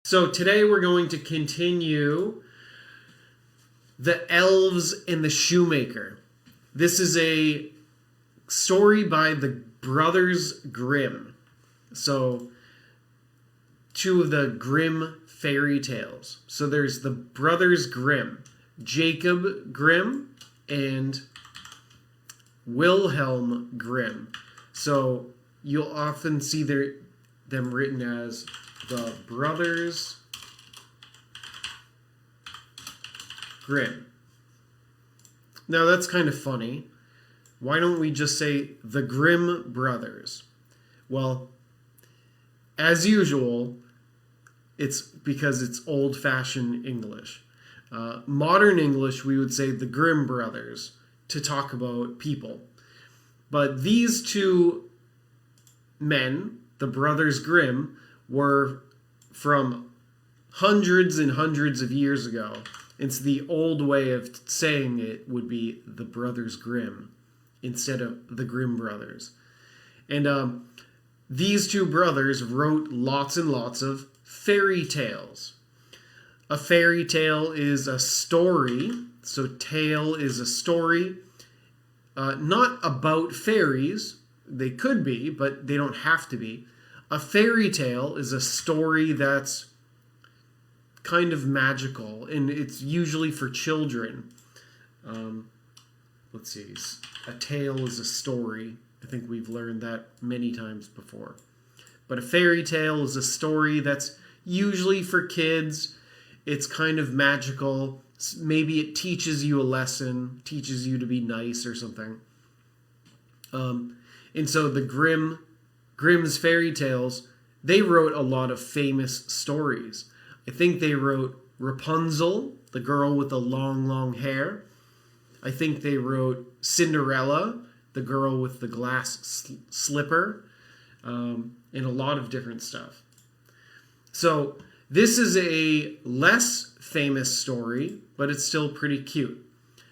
So today we're going to continue the Elves and the Shoemaker. This is a story by the Brothers Grimm. So two of the Grimm fairy tales. So there's the Brothers Grimm, Jacob Grimm and Wilhelm Grimm. So you'll often see them written as the Brothers Grimm. Now that's kind of funny. Why don't we just say the Grimm brothers? Well, as usual, it's because it's old-fashioned English. Modern English, we would say the Grimm brothers to talk about people. But these two men, the Brothers Grimm, were from hundreds and hundreds of years ago. It's the old way of saying it would be the Brothers Grimm instead of the Grimm brothers. And these two brothers wrote lots and lots of fairy tales. A fairy tale is a story. So tale is a story, not about fairies. They could be, but they don't have to be. A fairy tale is a story that's kind of magical, and it's usually for children. Let's see. A tale is a story. I think we've learned that many times before. But a fairy tale is a story that's usually for kids. It's kind of magical. Maybe it teaches you a lesson, teaches you to be nice or something. And so the Grimm's fairy tales, they wrote a lot of famous stories. I think they wrote Rapunzel, the girl with the long, long hair. I think they wrote Cinderella, the girl with the glass slipper, and a lot of different stuff. So this is a less famous story, but it's still pretty cute.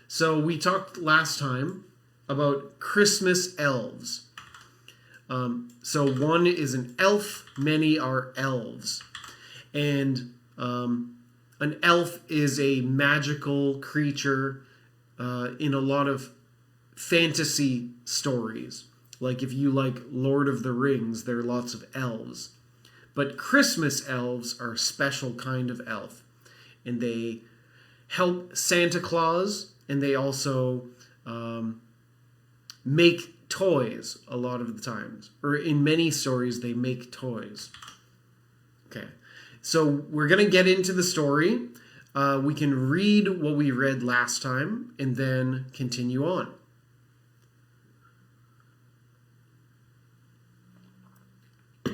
So we talked last time about Christmas elves. So one is an elf, many are elves. And an elf is a magical creature in a lot of fantasy stories. Like if you like Lord of the Rings, there are lots of elves. But Christmas elves are a special kind of elf. And they help Santa Claus, and they also make toys a lot of the times. Or in many stories, they make toys. Okay, so we're going to get into the story. We can read what we read last time and then continue on.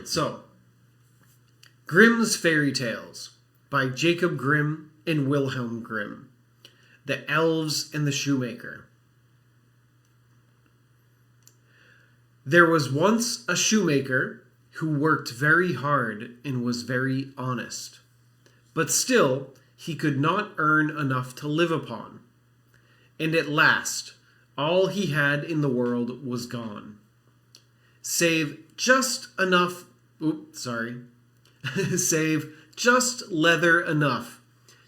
So, Grimm's Fairy Tales by Jacob Grimm and Wilhelm Grimm. The Elves and the Shoemaker. There was once a shoemaker who worked very hard and was very honest. But still, he could not earn enough to live upon. And at last, all he had in the world was gone. Save just leather enough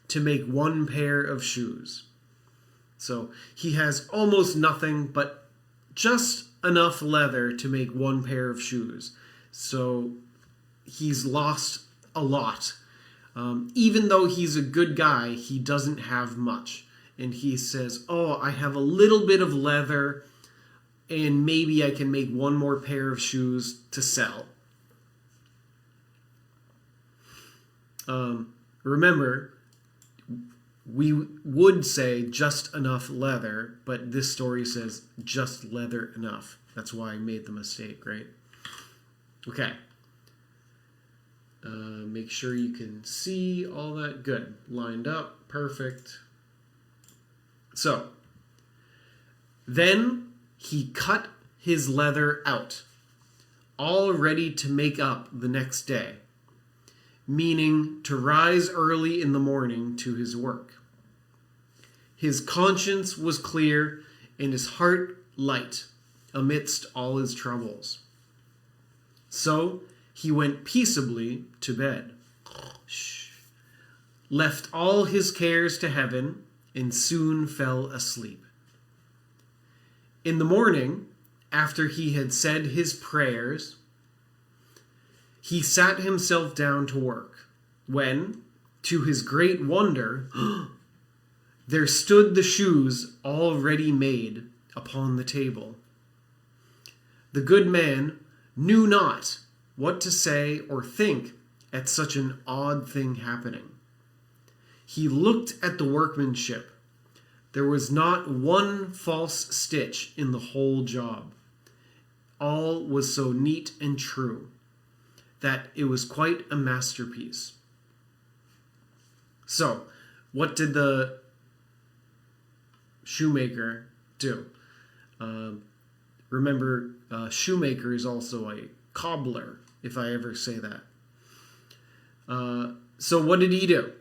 to make one pair of shoes. So he has almost nothing but just enough leather to make one pair of shoes. So he's lost a lot. Even though he's a good guy, he doesn't have much. And he says, oh, I have a little bit of leather and maybe I can make one more pair of shoes to sell. Remember, we would say just enough leather, but this story says just leather enough. That's why I made the mistake, right? Okay. Make sure you can see all that. Good. Lined up. Perfect. So, then he cut his leather out, all ready to make up the next day, meaning to rise early in the morning to his work. His conscience was clear and his heart light amidst all his troubles. So he went peaceably to bed. Shh. left all his cares to heaven, and soon fell asleep. In the morning, after he had said his prayers, he sat himself down to work, when, to his great wonder, there stood the shoes already made upon the table. The good man knew not what to say or think at such an odd thing happening. He looked at the workmanship. There was not one false stitch in the whole job. All was so neat and true that it was quite a masterpiece. So, what did the shoemaker do? Remember, shoemaker is also a cobbler, if I ever say that. So what did he do?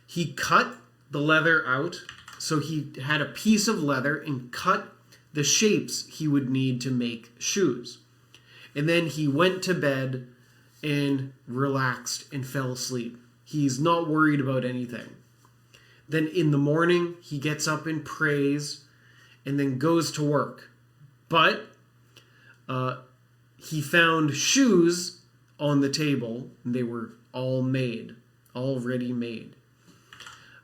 He cut the leather out. So he had a piece of leather and cut the shapes he would need to make shoes. And then he went to bed and relaxed and fell asleep. He's not worried about anything. Then in the morning, he gets up and prays and then goes to work. But he found shoes on the table, and they were all made, already made.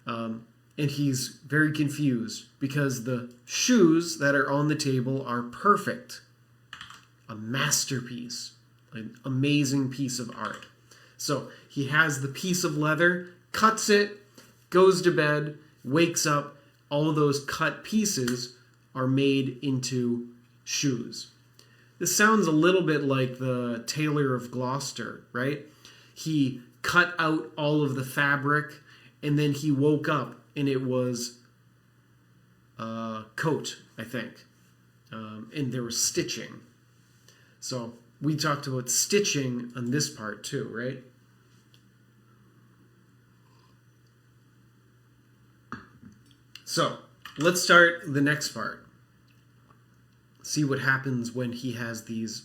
And he's very confused because the shoes that are on the table are perfect. A masterpiece, an amazing piece of art. So he has the piece of leather, cuts it, goes to bed, wakes up, all of those cut pieces are made into shoes. This sounds a little bit like the Tailor of Gloucester, right? He cut out all of the fabric, and then he woke up, and it was a coat, I think. And there was stitching. So we talked about stitching on this part too, right? So let's start the next part. See what happens when he has these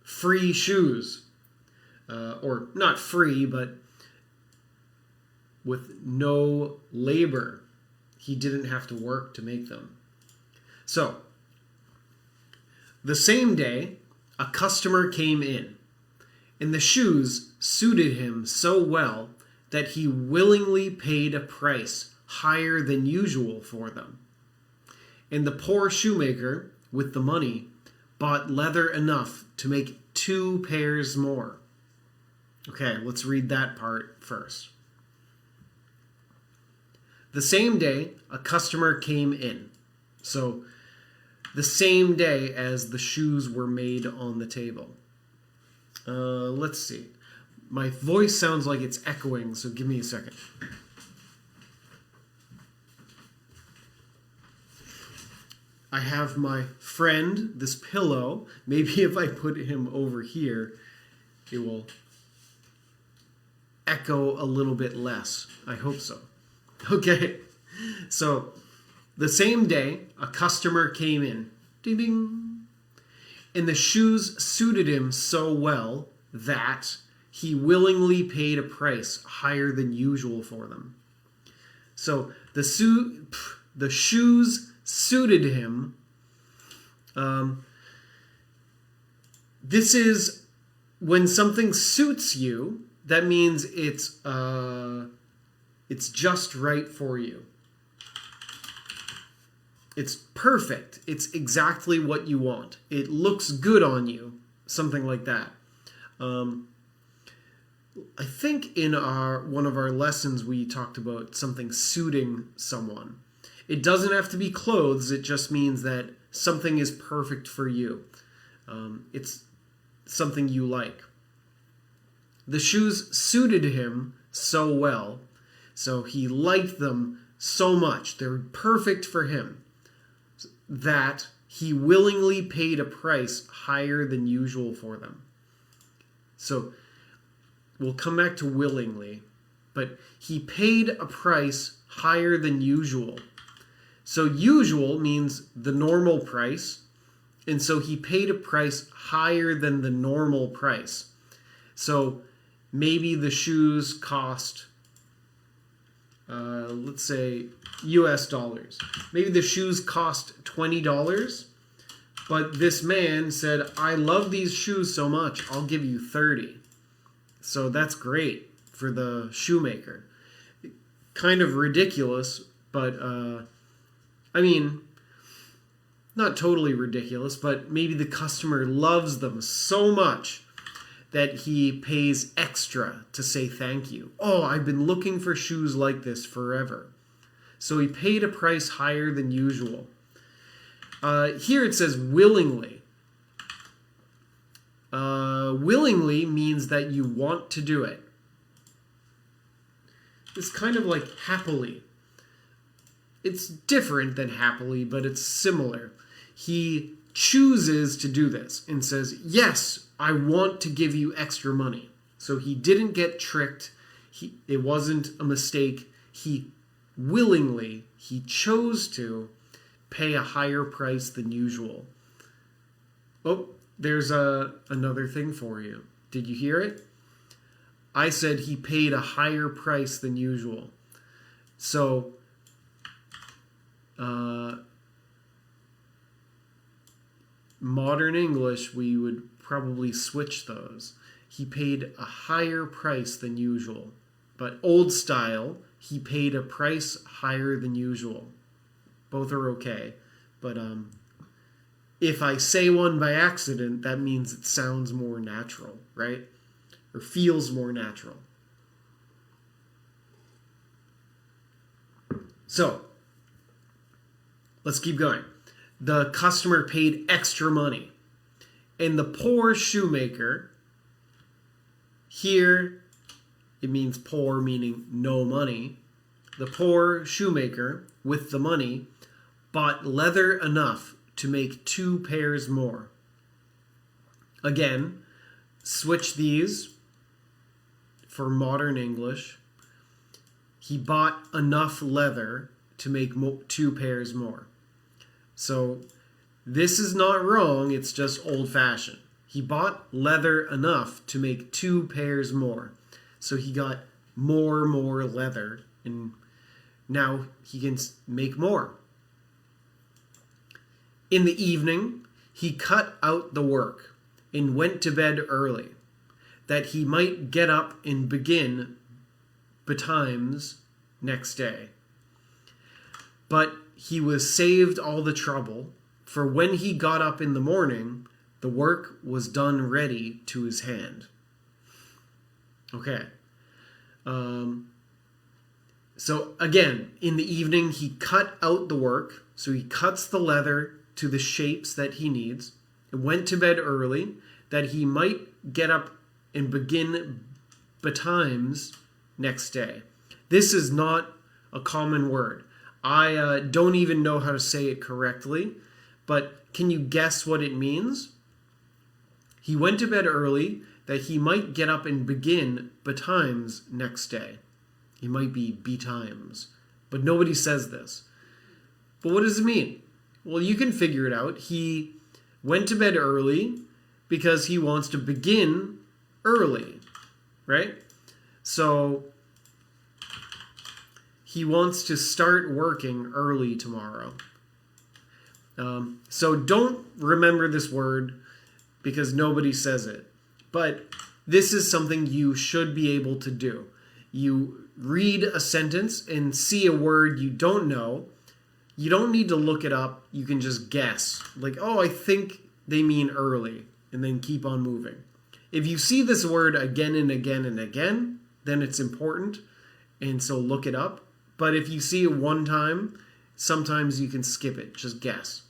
free shoes. Or not free, but with no labor. He didn't have to work to make them. So, the same day, a customer came in, and the shoes suited him so well that he willingly paid a price higher than usual for them. And the poor shoemaker, with the money, bought leather enough to make 2 pairs more. Okay, let's read that part first. The same day, a customer came in. So, the same day as the shoes were made on the table. Let's see. My voice sounds like it's echoing, so give me a second. I have my friend, this pillow. Maybe if I put him over here, it will echo a little bit less. I hope so. Okay, so the same day, a customer came in. Ding, ding. And the shoes suited him so well that he willingly paid a price higher than usual for them. So the shoes suited him. This is when something suits you, that means it's just right for you. It's perfect. It's exactly what you want. It looks good on you. Something like that. I think in one of our lessons we talked about something suiting someone. It doesn't have to be clothes. It just means that something is perfect for you. It's something you like. The shoes suited him so well, so he liked them so much. They're perfect for him, that he willingly paid a price higher than usual for them. So we'll come back to willingly, but he paid a price higher than usual. So usual means the normal price, and so he paid a price higher than the normal price. So maybe the shoes cost let's say US dollars. Maybe the shoes cost $20, but this man said, I love these shoes so much, I'll give you 30. So that's great for the shoemaker. Kind of ridiculous, but I mean, not totally ridiculous, but maybe the customer loves them so much that he pays extra to say thank you. Oh, I've been looking for shoes like this forever. So he paid a price higher than usual. Here it says willingly. Willingly means that you want to do it. It's kind of like happily. It's different than happily, but it's similar. He chooses to do this and says, yes, I want to give you extra money. So he didn't get tricked. It wasn't a mistake. He chose to pay a higher price than usual. Oh, there's another thing for you. Did you hear it? I said he paid a higher price than usual. So, modern English, we would probably switch those. He paid a higher price than usual. But old style, he paid a price higher than usual. Both are okay. But if I say one by accident, that means it sounds more natural, right? Or feels more natural. So, let's keep going. The customer paid extra money. And the poor shoemaker, here it means poor, meaning no money. The poor shoemaker with the money bought leather enough to make 2 pairs more. Again, switch these for modern English. He bought enough leather to make 2 pairs more. So this is not wrong, it's just old-fashioned. He bought leather enough to make 2 pairs more. So he got more leather, and now he can make more. In the evening, he cut out the work and went to bed early, that he might get up and begin betimes next day. But he was saved all the trouble, for when he got up in the morning, the work was done ready to his hand. Okay. So again, in the evening, he cut out the work. So he cuts the leather to the shapes that he needs, and went to bed early, that he might get up and begin betimes next day. This is not a common word. I don't even know how to say it correctly, but can you guess what it means? He went to bed early, that he might get up and begin betimes next day. He might be betimes, but nobody says this. But what does it mean? Well, you can figure it out. He went to bed early because he wants to begin early, right? So he wants to start working early tomorrow. So don't remember this word because nobody says it. But this is something you should be able to do. You read a sentence and see a word you don't know. You don't need to look it up. You can just guess. Like, oh, I think they mean early. And then keep on moving. If you see this word again and again and again, then it's important. And so look it up. But if you see it one time, sometimes you can skip it. Just guess.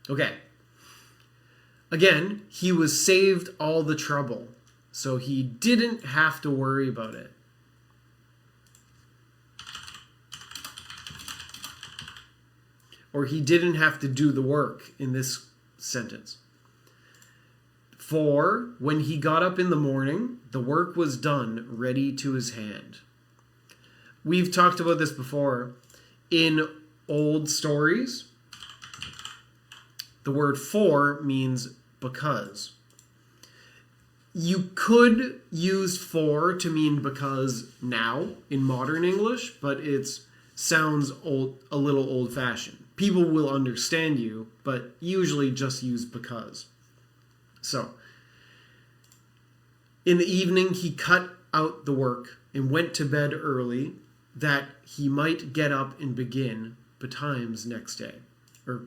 Okay. Again, he was saved all the trouble. So he didn't have to worry about it. Or he didn't have to do the work in this sentence. For when he got up in the morning, the work was done, ready to his hand. We've talked about this before. In old stories, the word for means because. You could use for to mean because now in modern English, but it sounds a little old-fashioned. People will understand you, but usually just use because. So, in the evening, he cut out the work and went to bed early that he might get up and begin betimes next day. Or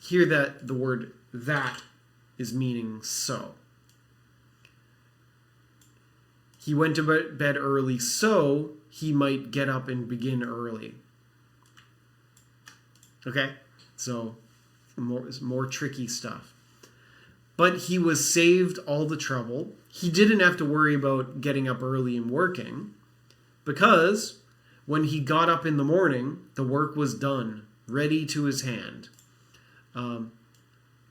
hear that the word that is meaning so. He went to bed early so he might get up and begin early. Okay? So, more tricky stuff. But he was saved all the trouble. He didn't have to worry about getting up early and working because when he got up in the morning, the work was done, ready to his hand.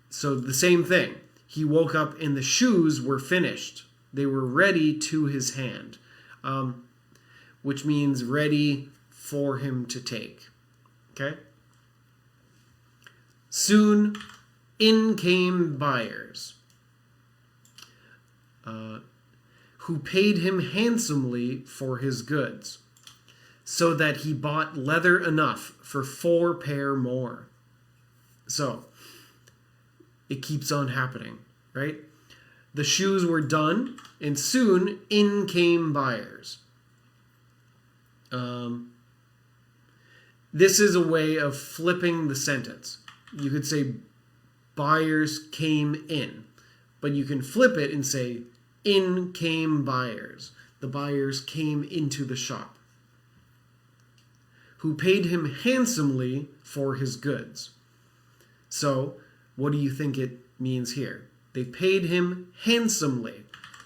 So the same thing. He woke up and the shoes were finished. They were ready to his hand, which means ready for him to take. Okay? Soon in came buyers, who paid him handsomely for his goods, so that he bought leather enough for 4 pair more. So, it keeps on happening, right? The shoes were done, and soon in came buyers. This is a way of flipping the sentence. You could say buyers came in, but you can flip it and say in came buyers. The buyers came into the shop, who paid him handsomely for his goods. So, what do you think it means here? They paid him handsomely.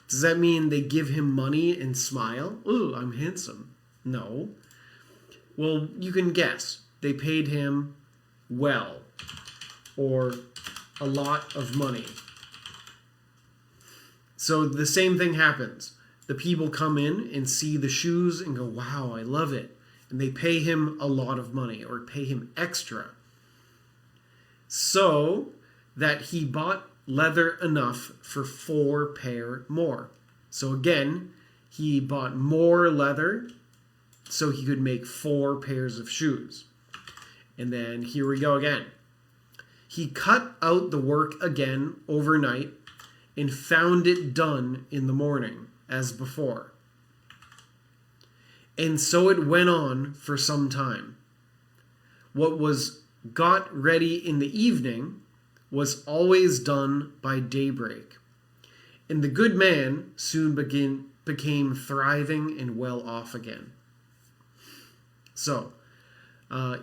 Does that mean they give him money and smile? Ooh, I'm handsome. No. Well, you can guess. They paid him well, or a lot of money. So the same thing happens. The people come in and see the shoes and go, wow, I love it. And they pay him a lot of money, or pay him extra, so that he bought leather enough for 4 pair more. So again, he bought more leather so he could make 4 pairs of shoes. And then here we go again. He cut out the work again overnight and found it done in the morning as before. And so it went on for some time. What was got ready in the evening was always done by daybreak. And the good man soon became thriving and well off again. So,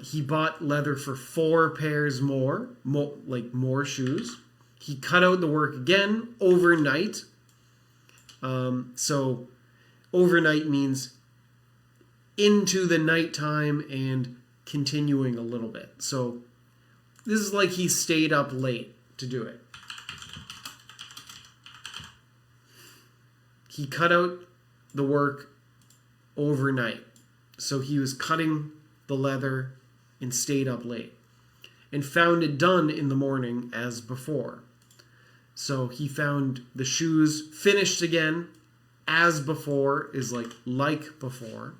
he bought leather for 4 pairs more shoes. He cut out the work again overnight. So, overnight means into the nighttime and continuing a little bit. So, this is like he stayed up late to do it. He cut out the work overnight. So he was cutting the leather and stayed up late. And found it done in the morning as before. So he found the shoes finished again as before is like before.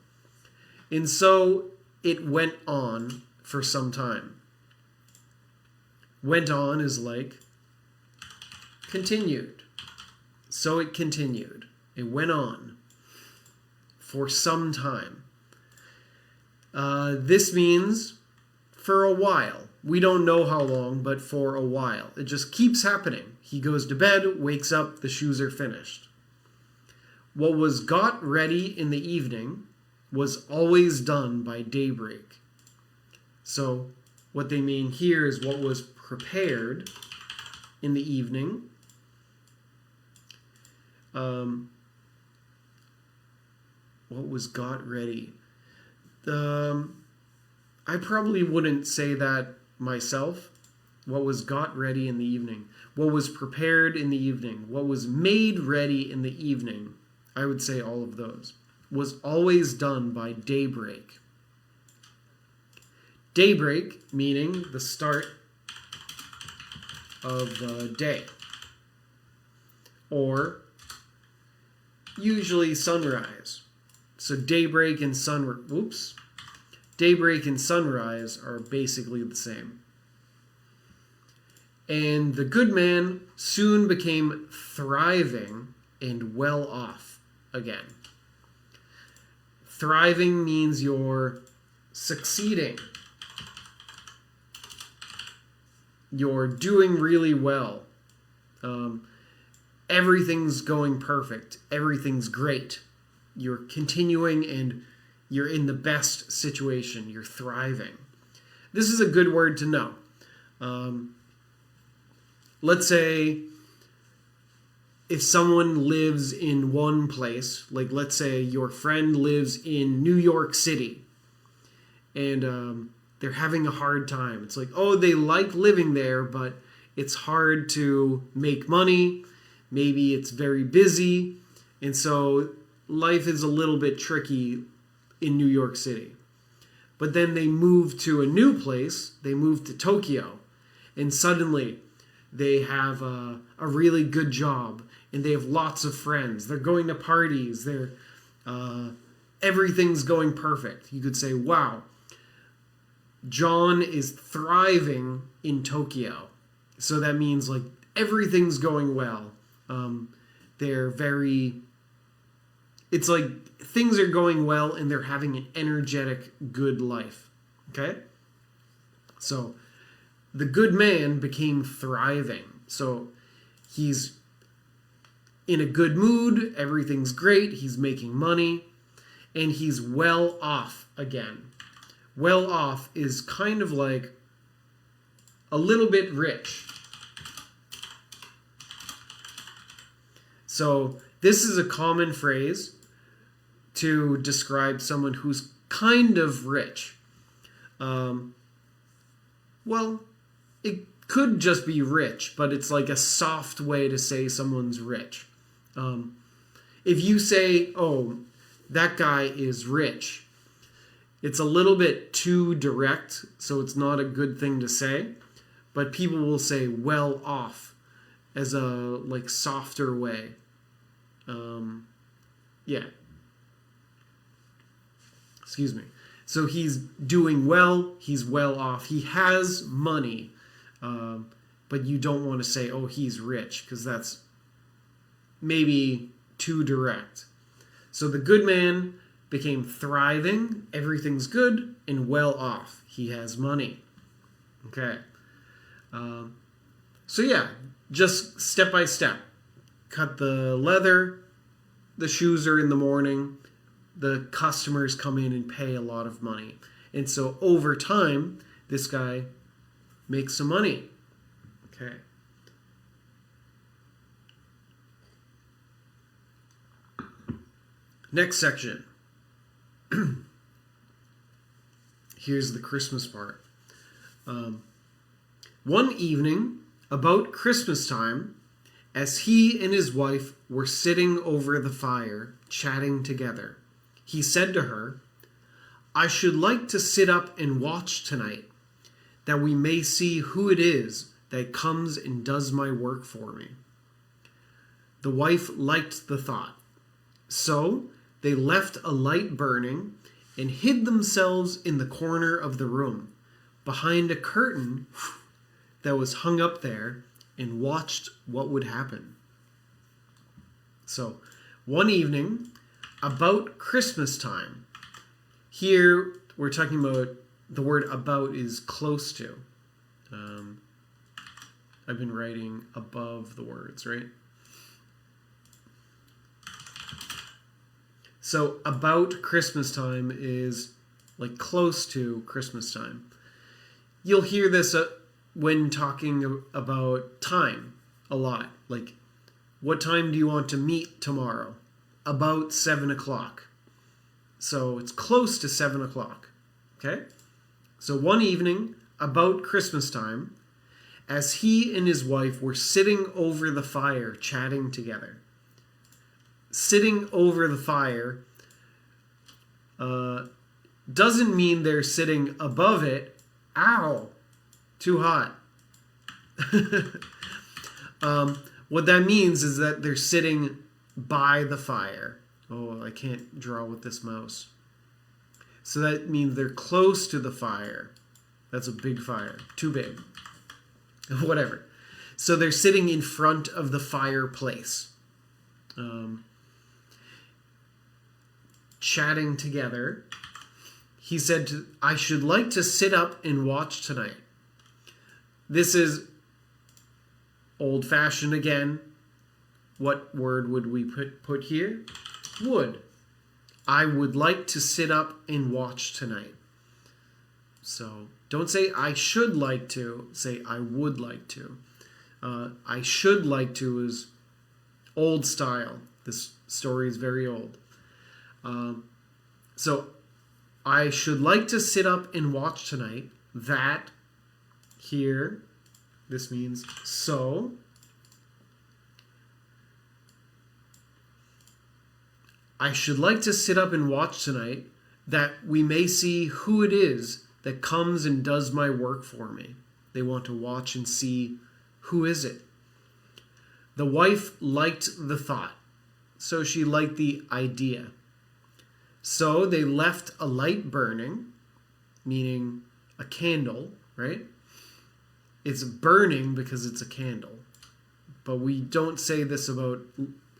And so it went on for some time. Went on is like continued. So it continued. It went on for some time. This means for a while. We don't know how long, but for a while. It just keeps happening. He goes to bed, wakes up, the shoes are finished. What was got ready in the evening was always done by daybreak. So what they mean here is what was prepared in the evening. What was got ready? I probably wouldn't say that myself. What was got ready in the evening? What was prepared in the evening? What was made ready in the evening? I would say all of those. Was always done by daybreak. Daybreak meaning the start of the day. Or usually sunrise. So daybreak and daybreak and sunrise are basically the same. And the good man soon became thriving and well off again. Thriving means you're succeeding. You're doing really well. Everything's going perfect. Everything's great. You're continuing and you're in the best situation. You're thriving. This is a good word to know. Let's say if someone lives in one place, like let's say your friend lives in New York City, and they're having a hard time. It's like, oh, they like living there, but it's hard to make money. Maybe it's very busy. And so life is a little bit tricky in New York City. But then they move to a new place. They move to Tokyo. And suddenly they have a really good job. And they have lots of friends. They're going to parties. Everything's going perfect. You could say, wow, John is thriving in Tokyo. So that means like everything's going well. It's like things are going well and they're having an energetic, good life. Okay? So the good man became thriving. So he's in a good mood, everything's great, he's making money, and he's well off again. Well off is kind of like a little bit rich. So this is a common phrase to describe someone who's kind of rich. Well, it could just be rich, but it's like a soft way to say someone's rich. If you say, oh, that guy is rich, it's a little bit too direct, so it's not a good thing to say. But people will say well off as a like softer way. Excuse me. So he's doing well, he's well off, he has money, but you don't want to say, oh, he's rich, because that's maybe too direct. So the good man became thriving, everything's good, and well off. He has money. Okay. So yeah, just step by step. Cut the leather, the shoes are in the morning, the customers come in and pay a lot of money. And so over time, this guy makes some money. Okay. Next section. Here's the Christmas part. One evening, about Christmas time, as he and his wife were sitting over the fire, chatting together, he said to her, I should like to sit up and watch tonight, that we may see who it is that comes and does my work for me. The wife liked the thought. So they left a light burning and hid themselves in the corner of the room, behind a curtain that was hung up there, and watched what would happen. So, one evening, about Christmas time, here we're talking about the word about is close to. I've been writing above the words, right? So, about Christmas time is like close to Christmas time. You'll hear this when talking about time a lot. Like, what time do you want to meet tomorrow? About 7 o'clock. So it's close to 7 o'clock. Okay? So one evening, about Christmas time, as he and his wife were sitting over the fire, chatting together. Sitting over the fire doesn't mean they're sitting above it. Ow! Too hot. What that means is that they're sitting by the fire. Oh, I can't draw with this mouse. So that means they're close to the fire. That's a big fire. Too big. Whatever. So they're sitting in front of the fireplace. Chatting together. He said, I should like to sit up and watch tonight. This is old-fashioned again. What word would we put here? Would. I would like to sit up and watch tonight. So don't say I should like to. Say I would like to. I should like to is old style. This story is very old. So I should like to sit up and watch tonight. That here, this means so. I should like to sit up and watch tonight that we may see who it is that comes and does my work for me. They want to watch and see who is it. The wife liked the thought, so she liked the idea. So they left a light burning, meaning a candle, right? It's burning because it's a candle. But we don't say this about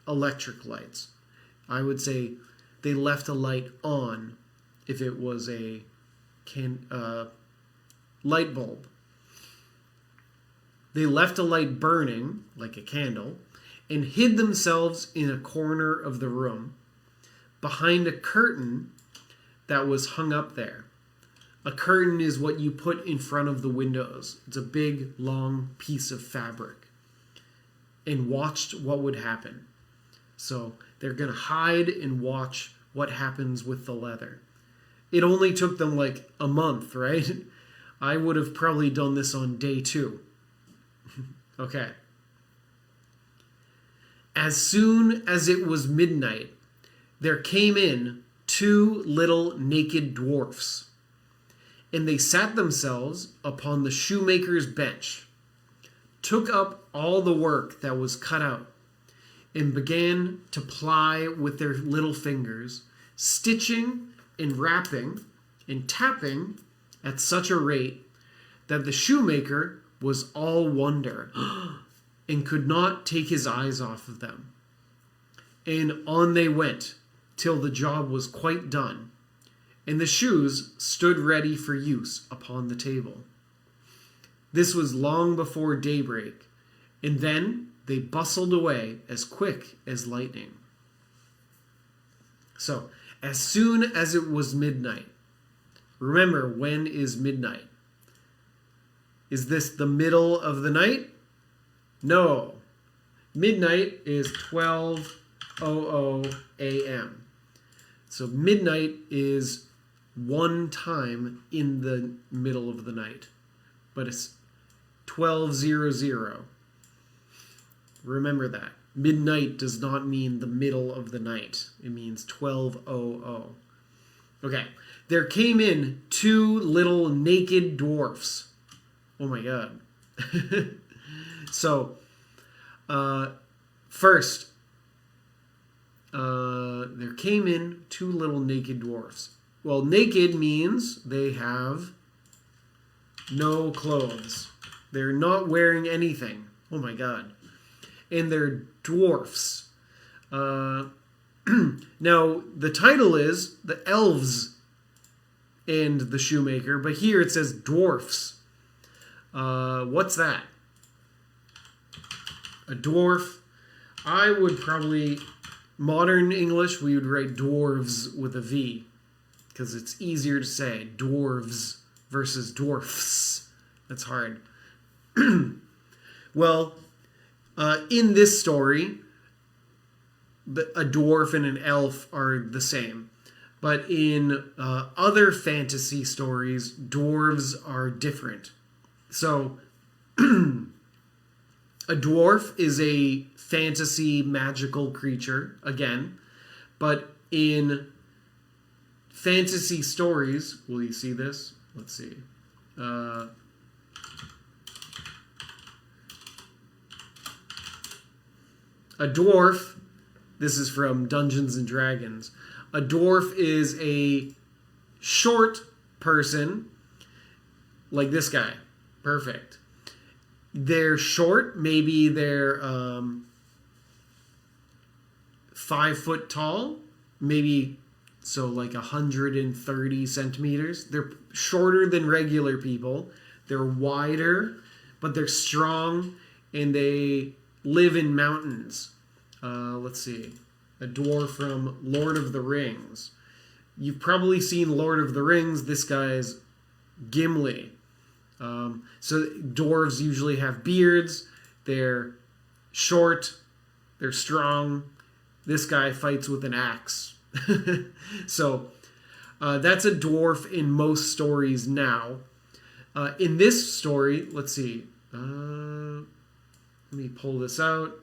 electric lights. I would say they left a light on if it was a light bulb. They left a light burning, like a candle, and hid themselves in a corner of the room behind a curtain that was hung up there. A curtain is what you put in front of the windows. It's a big, long piece of fabric. And watched what would happen. So they're going to hide and watch what happens with the leather. It only took them like a month, right? I would have probably done this on day 2. Okay. As soon as it was midnight, there came in 2 little naked dwarfs, and they sat themselves upon the shoemaker's bench, took up all the work that was cut out, and began to ply with their little fingers, stitching and wrapping and tapping at such a rate that the shoemaker was all wonder and could not take his eyes off of them. And on they went till the job was quite done, and the shoes stood ready for use upon the table. This was long before daybreak, and then they bustled away as quick as lightning. So, as soon as it was midnight, remember, when is midnight? Is this the middle of the night? No. Midnight is 12:00 a.m. So midnight is one time in the middle of the night. But it's 12:00. Remember that. Midnight does not mean the middle of the night. It means 12:00. Okay. There came in 2 little naked dwarfs. Oh my God. So, first, there came in 2 little naked dwarfs. Well, naked means they have no clothes. They're not wearing anything. Oh my God. And they're dwarfs. Now, the title is The Elves and the Shoemaker, but here it says dwarfs. What's that? A dwarf. I would probably, modern English, we would write dwarves with a V, because it's easier to say. Dwarves versus dwarfs. That's hard. Well, in this story, a dwarf and an elf are the same. But in other fantasy stories, dwarves are different. So, a dwarf is a fantasy magical creature, again. But in fantasy stories, will you see this? Let's see. A dwarf This is from Dungeons and Dragons. A dwarf is a short person, like this guy. Perfect. They're short. Maybe they're 5 foot tall. Maybe so like 130 centimeters. They're shorter than regular people. They're wider, but they're strong, and they live in mountains. Let's see. A dwarf from Lord of the Rings. You've probably seen Lord of the Rings. This guy's Gimli. So dwarves usually have beards. They're short. They're strong. This guy fights with an axe. So that's a dwarf in most stories now. In this story, let's see. Let me pull this out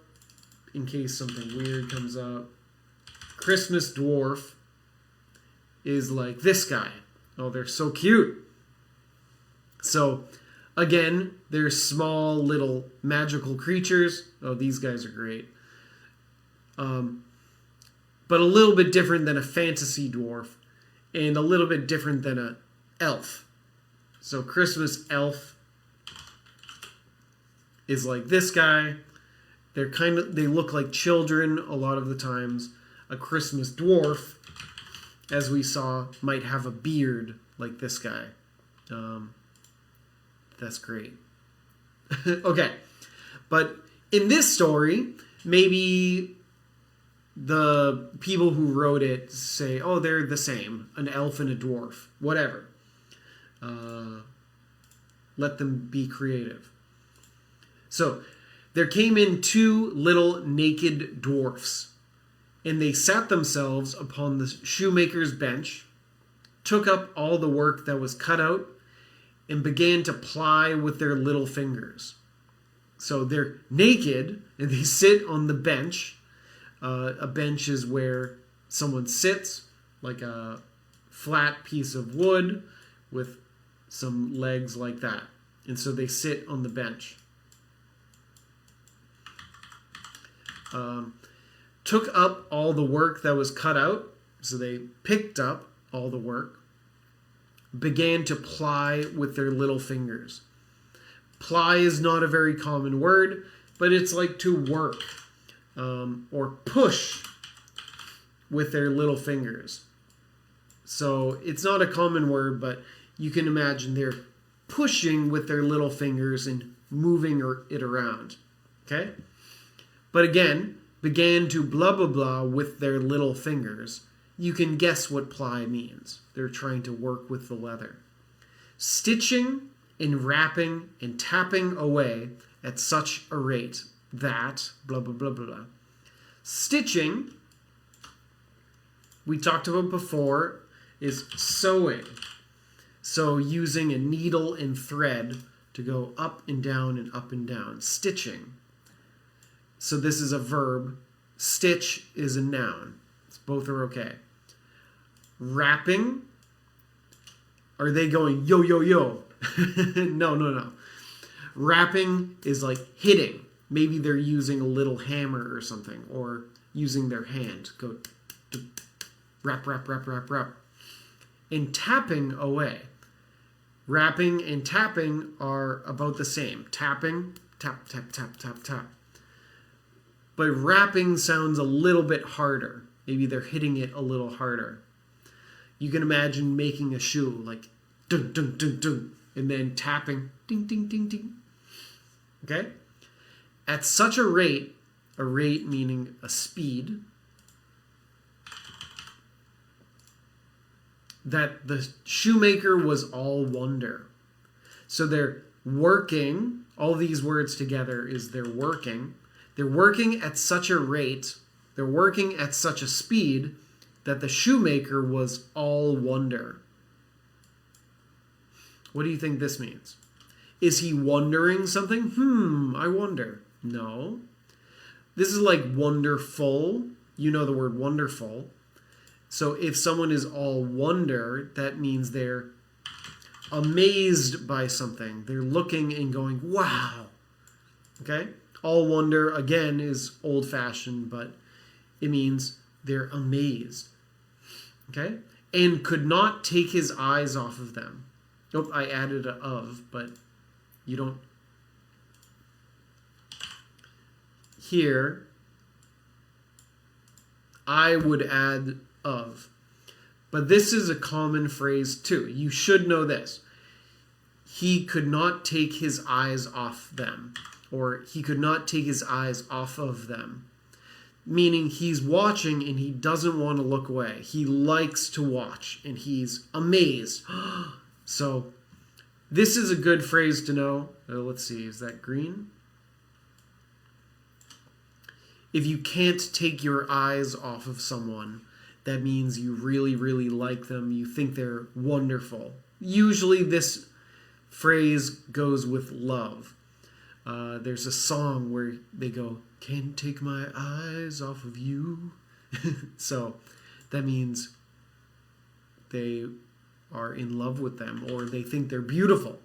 in case something weird comes up. Christmas dwarf is like this guy. Oh, they're so cute. So, again, they're small little magical creatures. Oh, these guys are great. But a little bit different than a fantasy dwarf, and a little bit different than an elf. So Christmas elf is like this guy. They look like children a lot of the times. A Christmas dwarf, as we saw, might have a beard like this guy. That's great. Okay. But in this story, maybe the people who wrote it say, oh, they're the same. An elf and a dwarf. Whatever. Let them be creative. So, there came in 2 little naked dwarfs, and they sat themselves upon the shoemaker's bench, took up all the work that was cut out, and began to ply with their little fingers. So they're naked, and they sit on the bench. A bench is where someone sits, like a flat piece of wood with some legs like that. And so they sit on the bench. Took up all the work that was cut out. So they picked up all the work. Began to ply with their little fingers. Ply is not a very common word, but it's like to work or push with their little fingers. So it's not a common word, but you can imagine they're pushing with their little fingers and moving it around. Okay? But again, began to blah, blah, blah with their little fingers. You can guess what ply means. They're trying to work with the leather. Stitching and wrapping and tapping away at such a rate that blah, blah, blah, blah, blah. Stitching, we talked about before, is sewing. So using a needle and thread to go up and down and up and down. Stitching. So this is a verb. Stitch is a noun. Both are okay. Wrapping. Are they going yo, yo, yo? No. Wrapping is like hitting. Maybe they're using a little hammer or something, or using their hand. Go wrap, wrap, wrap, wrap, wrap. And tapping away. Wrapping and tapping are about the same. Tapping, tap, tap, tap, tap, tap. But wrapping sounds a little bit harder. Maybe they're hitting it a little harder. You can imagine making a shoe like dun, dun, dun, dun, and then tapping ding, ding, ding, ding. Okay? At such a rate meaning a speed, that the shoemaker was all wonder. So they're working, all these words together is they're working. They're working at such a rate, they're working at such a speed that the shoemaker was all wonder. What do you think this means? Is he wondering something? I wonder. No. This is like wonderful. You know the word wonderful. So if someone is all wonder, that means they're amazed by something. They're looking and going, wow. Okay? All wonder, again, is old-fashioned, but it means they're amazed. Okay? And could not take his eyes off of them. Nope, I added a of, but you don't. Here, I would add of. But this is a common phrase too. You should know this. He could not take his eyes off them. Or he could not take his eyes off of them. Meaning he's watching and he doesn't want to look away. He likes to watch and he's amazed. So this is a good phrase to know. Let's see, is that green? If you can't take your eyes off of someone, that means you really, really like them. You think they're wonderful. Usually this phrase goes with love. There's a song where they go, "Can't take my eyes off of you." So that means they are in love with them or they think they're beautiful.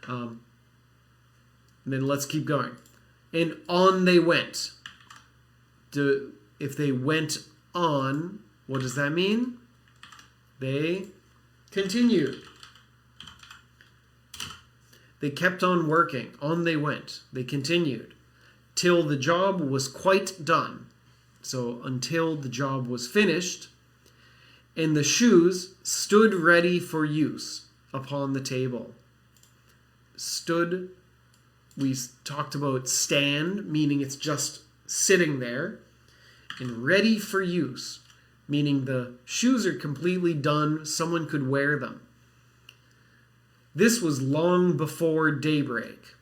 And then let's keep going. And on they went. If they went on, what does that mean? They continued. They kept on working. On they went. They continued. Till the job was quite done. So until the job was finished. And the shoes stood ready for use upon the table. Stood, we talked about stand, meaning it's just sitting there. And ready for use, meaning the shoes are completely done. Someone could wear them. This was long before daybreak.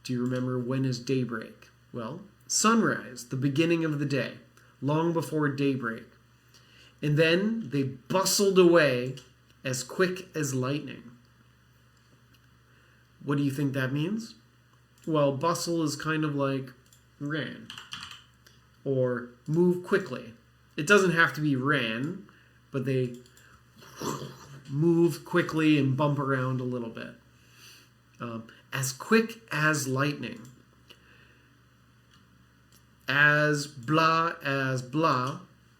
Do you remember when is daybreak? Well, sunrise, the beginning of the day, long before daybreak. And then they bustled away as quick as lightning. What do you think that means? Well, bustle is kind of like ran or move quickly. It doesn't have to be ran, but they move quickly and bump around a little bit. As quick as lightning. As blah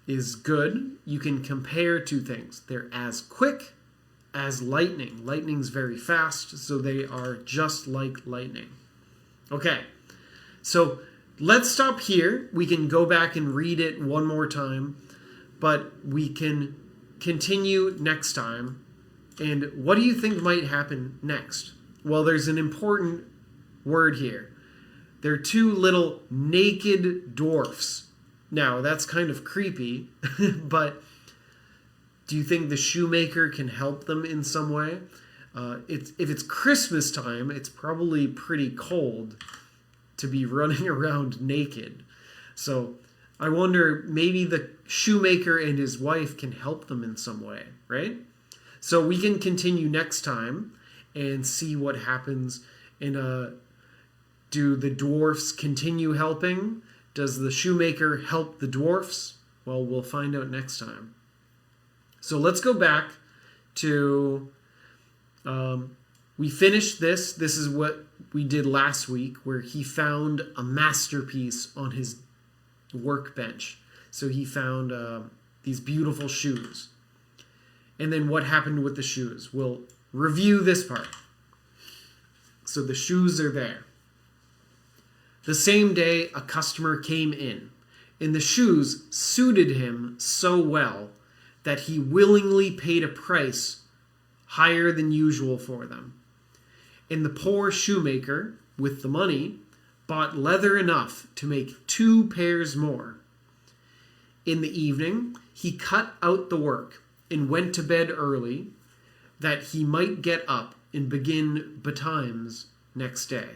is good. You can compare two things. They're as quick as lightning. Lightning's very fast, so they are just like lightning. Okay, so let's stop here. We can go back and read it one more time, but we can continue next time. And what do you think might happen next? Well, there's an important word here. They're two little naked dwarfs. Now, that's kind of creepy, but do you think the shoemaker can help them in some way? If it's Christmas time, it's probably pretty cold to be running around naked. So I wonder, maybe the shoemaker and his wife can help them in some way, right? So we can continue next time and see what happens. And do the dwarfs continue helping? Does the shoemaker help the dwarfs? Well, we'll find out next time. So let's go back to, we finished this. This is what we did last week, where he found a masterpiece on his workbench. So he found these beautiful shoes. And then what happened with the shoes? We'll review this part. So the shoes are there. The same day, a customer came in, and the shoes suited him so well that he willingly paid a price higher than usual for them. And the poor shoemaker, with the money, bought leather enough to make 2 pairs more. In the evening, he cut out the work and went to bed early, that he might get up and begin betimes next day.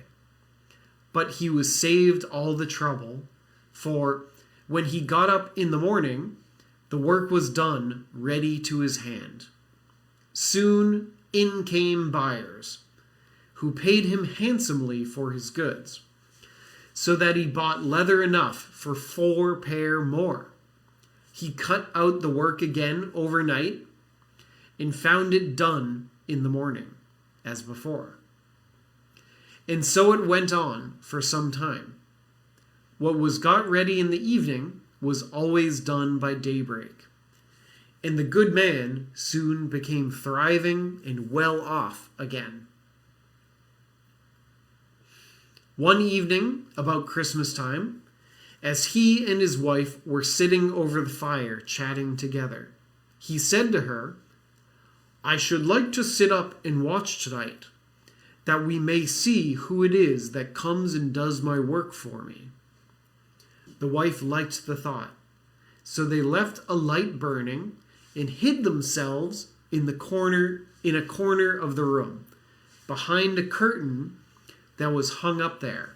But he was saved all the trouble, for when he got up in the morning, the work was done, ready to his hand. Soon in came buyers, who paid him handsomely for his goods, so that he bought leather enough for 4 pair more. He cut out the work again overnight, and found it done in the morning, as before. And so it went on for some time. What was got ready in the evening was always done by daybreak, and the good man soon became thriving and well off again. One evening, about Christmas time, as he and his wife were sitting over the fire chatting together, he said to her, "I should like to sit up and watch tonight, that we may see who it is that comes and does my work for me." The wife liked the thought, so they left a light burning and hid themselves in a corner of the room, behind a curtain that was hung up there,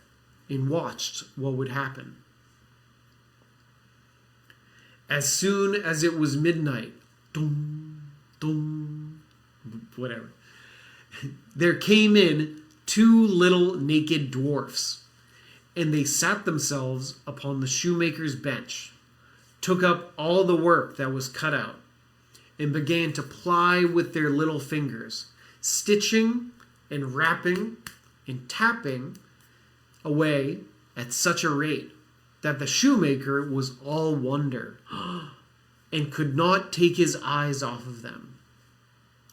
and watched what would happen. As soon as it was midnight, dum, dum, whatever, there came in 2 little naked dwarfs, and they sat themselves upon the shoemaker's bench, took up all the work that was cut out, and began to ply with their little fingers, stitching and wrapping and tapping away at such a rate that the shoemaker was all wonder and could not take his eyes off of them.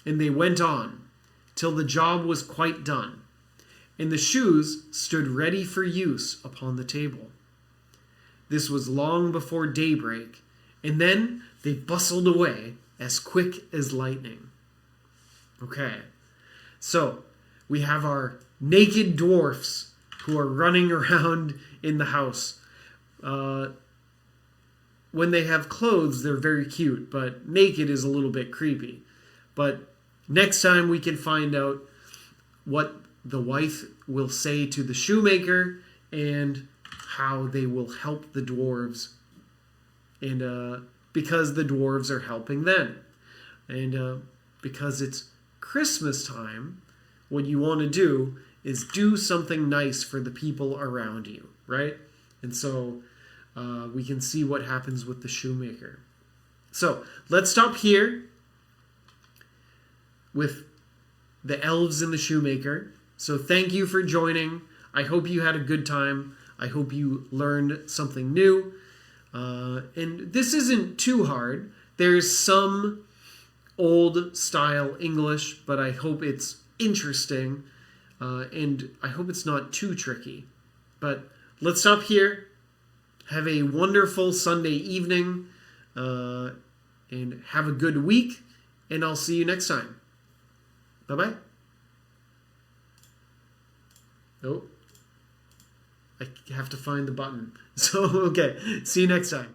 And they went on till the job was quite done, and the shoes stood ready for use upon the table. This was long before daybreak, and then they bustled away as quick as lightning. Okay, so we have our naked dwarfs who are running around in the house. When they have clothes, they're very cute, but naked is a little bit creepy. But next time we can find out what the wife will say to the shoemaker and how they will help the dwarves, and because the dwarves are helping them. And because it's Christmas time, what you want to do is do something nice for the people around you, right? And so we can see what happens with the shoemaker. So let's stop here with the elves and the shoemaker. So thank you for joining. I hope you had a good time. I hope you learned something new. And this isn't too hard. There's some old style English, but I hope it's interesting. And I hope it's not too tricky. But let's stop here. Have a wonderful Sunday evening. And have a good week. And I'll see you next time. Bye-bye. Oh, I have to find the button. So, okay. See you next time.